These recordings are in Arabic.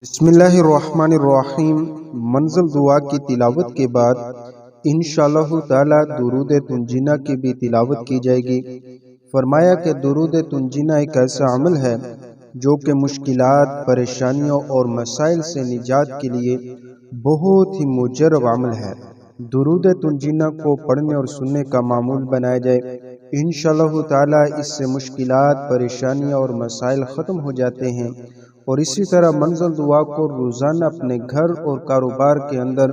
बिस्मिल्लाहिर्रहमानिर्रहीम। मंजिल दुआ की तिलावत के बाद इंशाअल्लाह ताला दुरूद तुंजीना की भी तिलावत की जाएगी। फरमाया कि दुरूद तुंजीना एक ऐसा अमल है जो कि मुश्किलात, परेशानियों और मसाइल से निजात के लिए बहुत ही मुजर्रब अमल है। दुरूद तुंजीना को पढ़ने और सुनने का मामूल बनाया जाए, इंशाअल्लाह ताला इससे मुश्किलात, परेशानियां और मसाइल ख़त्म हो जाते हैं। और इसी तरह मंजिल दुआ को रोज़ाना अपने घर और कारोबार के अंदर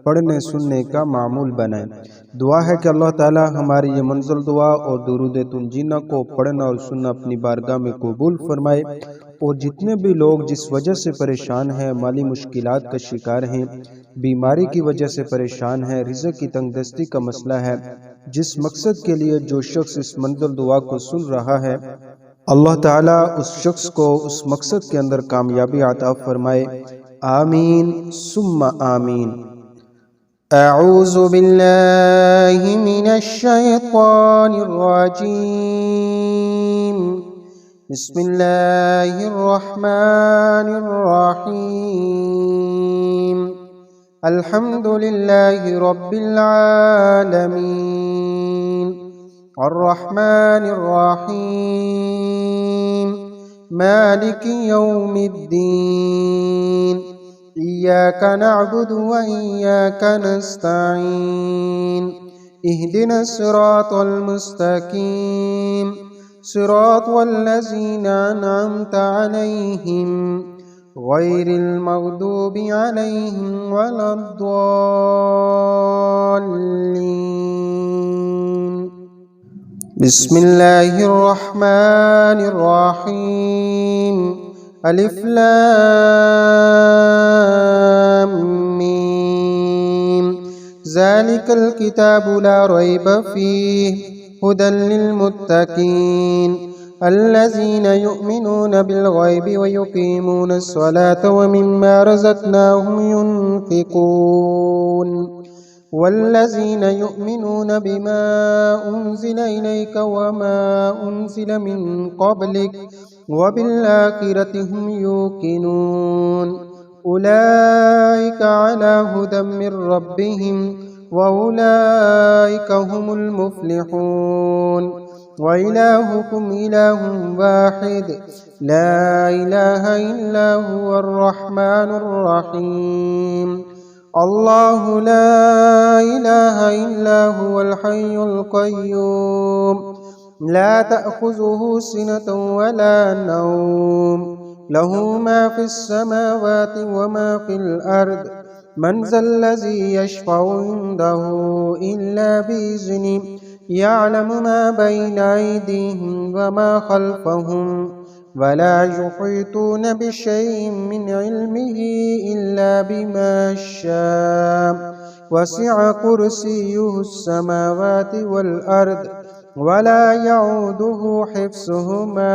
पढ़ने सुनने का मामूल बनाएं। दुआ है कि अल्लाह ताला हमारी ये मंजिल दुआ और दुरूद तुंजीना को पढ़ना और सुनना अपनी बारगाह में कबूल फरमाए। और जितने भी लोग जिस वजह से परेशान हैं, माली मुश्किलात का शिकार हैं, बीमारी की वजह से परेशान हैं, रिज़्क़ की तंगदस्ती का मसला है, जिस मकसद के लिए जो शख्स इस मंजिल दुआ को सुन रहा है, अल्लाह ताला उस शख्स को उस मकसद के अंदर कामयाबी अता फरमाए। आमीन सुम्मा आमीन। अऊज़ु बिल्लाहि मिनश शैतानिर रजीम। बिस्मिल्लाहिर रहमानिर रहीम। अल्हम्दुलिल्लाहि रब्बिल आलमीन अर्रहमानिर रहीम मालिकि यौमिद्दीन इय्याका नअबुदु व इय्याका नस्तईन इहदिनस सिरातल मुस्तकीम सिरातल लज़ीना अनअमता अलैहिम गैरिल मग़दूबि अलैहिम वलद्दॉल्लीन। बिस्मिल्लाहिर्रहमानिर्रहीम। अलिफ लाम मीम। ज़ालिकल किताबु ला रैब फ़ीहि हुदल लिल्मुत्तक़ीन अल्लज़ीना युमिनूना बिल गैबि व युक़ीमूनस स्वलाता व मिम्मा रज़क़नाहुम युनफ़िक़ून वल्लज़ीना युमिनूना बिमा उन्ज़िल इलैका व मा उन्ज़िल मिन क़ब्लिक व बिल आखिरति हुम युक़िनून उलाइका अला हुदम मिर रब्बिहिम व उलाइका हुमुल मुफ़्लिहून। व इलाहुकुम इलाहुन वाहिद ला इलाहा इल्ला हुवर रहमानुर रहीम। अल्लाहु ला इलाहा इल्ला हुवल हय्युल क़य्यूम ला तअख़ुज़ुहु सिनतुन वला नौम लहु मा फ़िस समावाति व मा फ़िल अर्द मन ज़ल्लज़ी यशफ़अु इंदहु इल्ला बिइज़्निहि यअलमु मा बैना अयदीहिम व मा ख़ल्फ़हुम वला युहीतून बिशैइन मिन इल्मिही इल्ला बिमा शाअ वसिअ कुर्सियुहुस समावाति वल अर्द वला यऊदुहु हिफ्ज़ुहुमा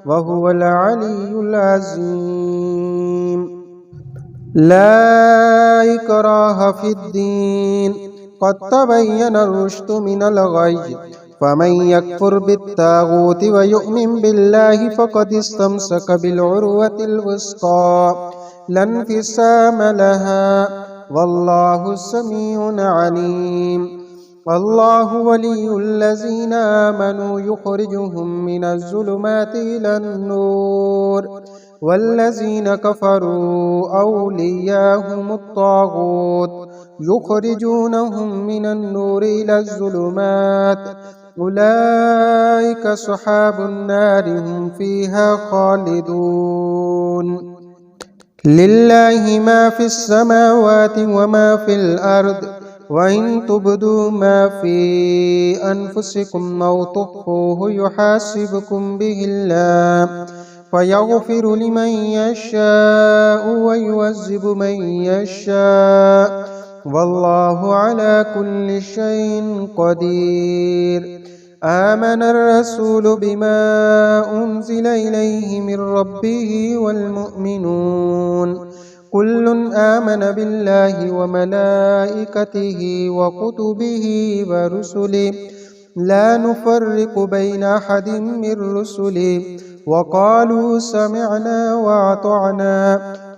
व हुवल अलियुल अज़ीम। ला इक्राहा फ़िद्दीन क़द तबय्यना रुश्दु मिनल गय्य फमन यकफुर बित्तागूति व युमिन बिल्लाहि फ़क़द इस्तमसक बिलउरवतिल वुस्क़ा लन्फ़िसाम लहा वल्लाहु समीउन अलीम। अल्लाहु वलियुल्लज़ीना आमनू युख़रिजुहुम मिनज़्ज़ुलुमाति इलन्नूर वल्लज़ीना कफ़रू औलियाहुमुत ताग़ूत युख़रिजूनहुम मिनन्नूरि इलज़्ज़ुलुमात उलाइका अस्हाबुन नारि हुम फ़ीहा ख़ालिदून। लिल्लाहि मा फ़िस समावाति व मा फ़िल अर्द व इन तुब्दू मा फ़ी अनफुसिकुम औ तुख़्फ़ूहु युहासिबकुम बिहिल्लाह फ़यग़फ़िरु लिमन यशाअु व युअज़्ज़िबु मन यशाअ वल्लाहु अला कुल्लि शैइन क़दीर। आमनर रसूलु बिमा उन्ज़िल इलैहि मिर रब्बिहि वल मुअ्मिनून कुल्लुन आमन बिल्लाहि व मलाइकतिहि व कुतुबिहि व रुसुलिहि ला नुफ़र्रिक़ु बैन अहदिम मिर रुसुलिहि व क़ालू समिअना व अतअना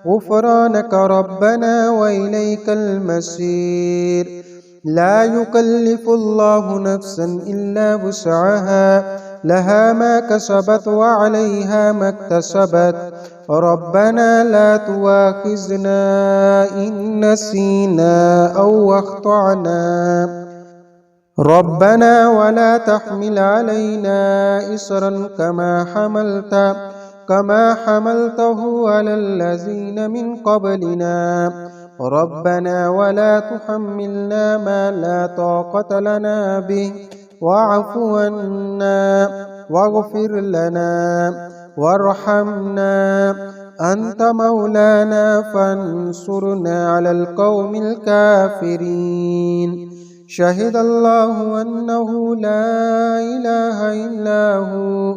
غفرانك ربنا وإليك المصير. لا يكلف الله نفسا إلا وسعها، لها ما كسبت وعليها ما اكتسبت. ربنا لا تؤاخذنا إن نسينا أو أخطأنا. ربنا ولا تحمل علينا إصرا كما حملته على الذين من قبلنا. ربنا ولا تحملنا ما لا طاقة لنا به، واعف عنا واغفر لنا وارحمنا، أنت مولانا فانصرنا على القوم الكافرين. شهد الله أنه لا إله إلا هو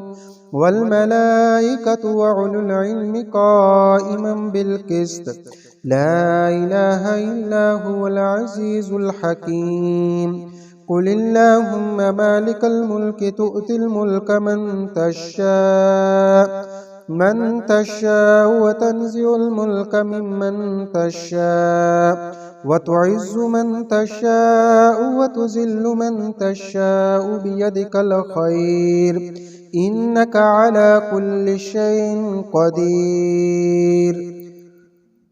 والملائكة وأولو العلم قائما بالقسط، لا إله إلا هو العزيز الحكيم. قل اللهم مالك الملك تؤتي الملك من تشاء وتنزع الملك ممن تشاء، وتعز من تشاء وتذل من تشاء، بيدك الخير إنك على كل شيء قدير.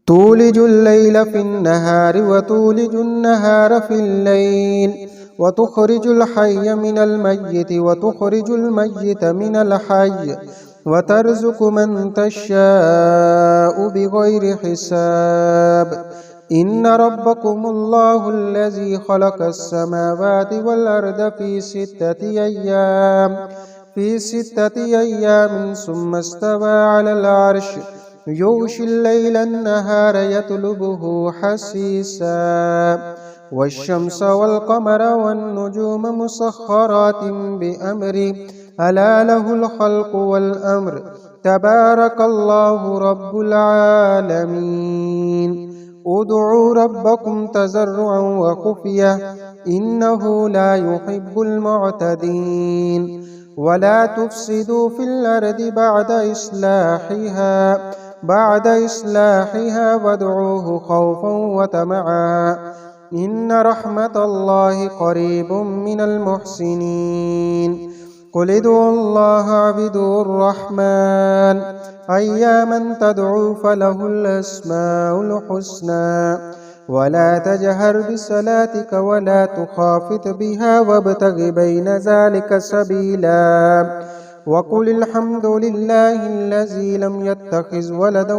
تولج الليل في النهار وتولج النهار في الليل، وتخرج الحي من الميت وتخرج الميت من الحي، وترزق من تشاء بغير حساب. إن ربكم الله الذي خلق السماوات والأرض في ستة أيام ثم استوى على العرش، يغشي الليل النهار يطلبه حثيثا، والشمس والقمر والنجوم مسخرات بأمره، ألا له الخلق والأمر، تبارك الله رب العالمين. ادعوا ربكم تضرعا وخفية إنه لا يحب المعتدين. ولا تفسدوا في الأرض بعد إصلاحها وادعوه خوفا وطمعا إن رحمة الله قريب من المحسنين. قل ادعوا الله اعبدوا الرحمن، أياما تدعوا فله الأسماء الحسنى، ولا تجهر بصلاتك ولا تخافت بها وابتغ بين ذلك سبيلا. وقل الحمد لله الذي لم يتخذ ولدا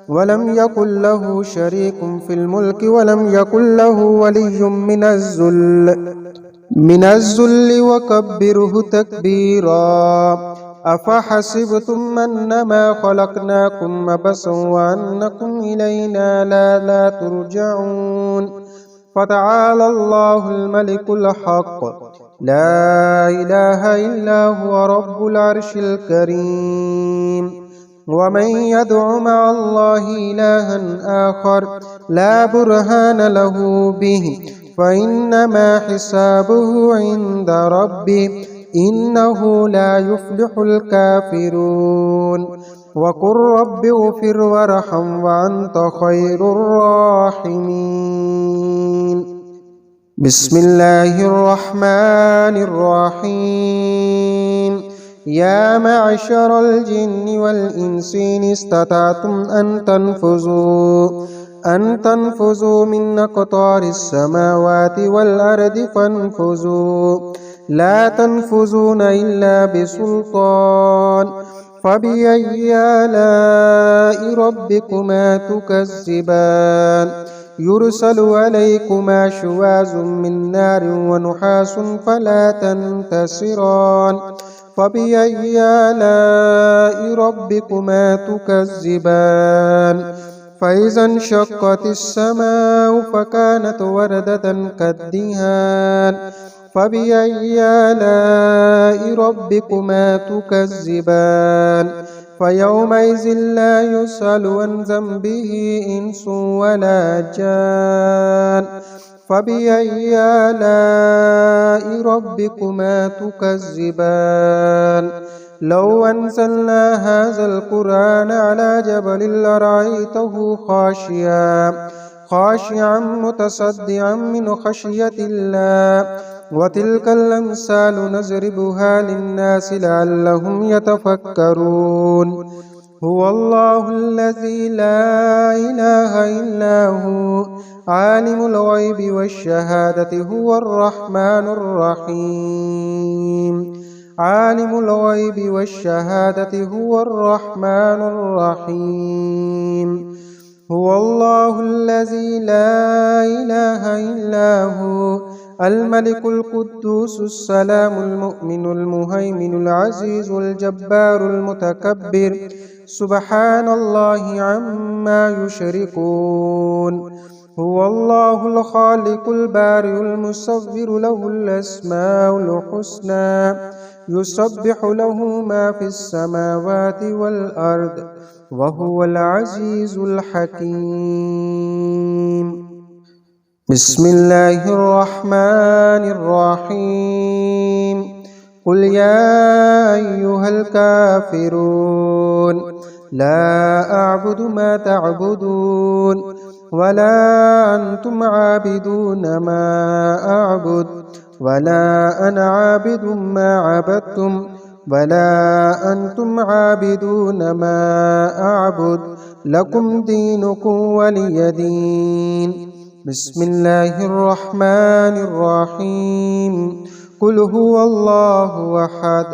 ولم يكن له شريك في الملك ولم يكن له ولي من الذل وكبره تكبيرا. أفحسبتم أنما خلقناكم عبثا وأنكم إلينا لا ترجعون. فتعالى الله الملك الحق، لا إله إلا هو رب العرش الكريم. ومن يدع مع الله إلها آخر لا برهان له به فإنما حسابه عند ربه، إنه لا يفلح الكافرون. وقل رب اغفر وارحم وأنت خير الراحمين. بسم الله الرحمن الرحيم. يا معشر الجن والإنس إن استطعتم أن تنفذوا من أقطار السماوات والأرض فانفذوا، لا تنفذون إلا بسلطان. فبأي آلاء ربكما تكذبان؟ يرسل عليكما شواظ من نار ونحاس فلا تنتصران. فبأي آلاء ربكما تكذبان؟ فإذا انشقت السماء فكانت وردة كالدهان. فبأي آلاء ربكما تكذبان؟ فيومئذ لا يسأل عن ذنبه إنس ولا جان. فبأي آلاء ربكما تكذبان؟ لو أنزلنا هذا القرآن على جبل لرأيته خاشعا متصدعا من خشية الله وتلك الأمثال نضربها للناس لعلهم يتفكرون هو الله الذي لا إله إلا هو عالم الغيب والشهادة هو الرحمن الرحيم عالم الغيب والشهادة هو الرحمن الرحيم هو الله الذي لا إله إلا هو الملك القدوس السلام المؤمن المهيمن العزيز الجبار المتكبر سبحان الله عما يشركون هو الله الخالق البارئ المصور له الأسماء الحسنى يسبح له ما في السماوات والأرض وهو العزيز الحكيم بسم الله الرحمن الرحيم قل يا أيها الكافرون لا أعبد ما تعبدون ولا أنتم عابدون ما أعبد ولا أنا عابد ما عبدتم ولا أنتم عابدون ما أعبد لكم دينكم ولي دين بسم الله الرحمن الرحيم قل هو الله أحد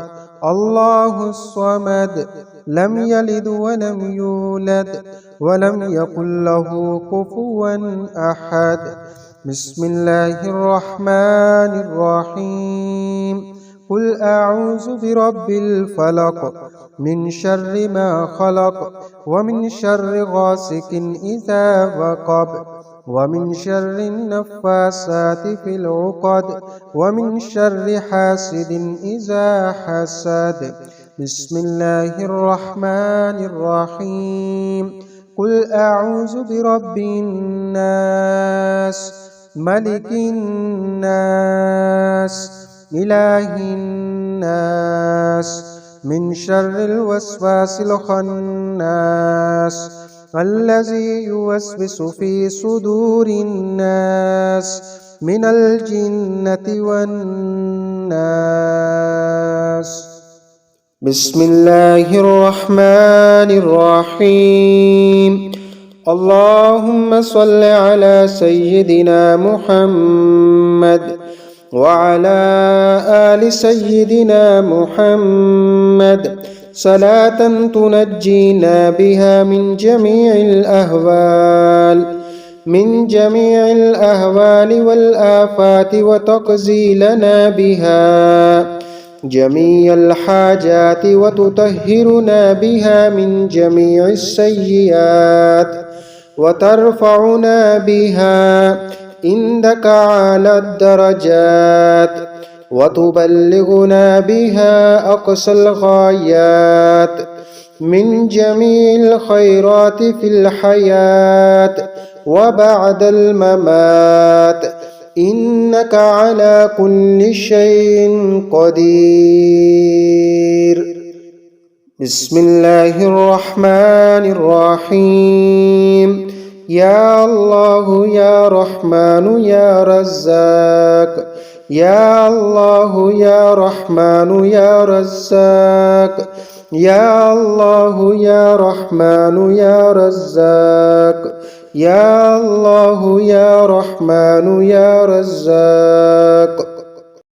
الله الصمد لم يلد ولم يولد ولم يكن له كفوا أحد بسم الله الرحمن الرحيم قل أعوذ برب الفلق من شر ما خلق ومن شر غاسق إذا وقب ومن شر النفاسات في العقد ومن شر حاسد إذا حسد بسم الله الرحمن الرحيم قل أعوذ برب الناس ملك الناس إله الناس من شر الوسواس الخناس الذي يوسوس في صدور الناس من الجنة والناس بسم الله الرحمن الرحيم اللهم صل على سيدنا محمد وعلى آل سيدنا محمد صلاة تنجينا بها من جميع الأهوال والآفات وتقضي لنا بها جميع الحاجات وتطهرنا بها من جميع السيئات وترفعنا بها عندك على الدرجات وتبلغنا بها أقصى الغايات من جميع الخيرات في الحياة وبعد الممات إنك على كل شيء قدير بسم الله الرحمن الرحيم يا الله يا رحمن يا رزاق يا الله يا رحمن يا رزاق يا الله يا رحمن يا رزاق يا الله يا رحمن يا رزاق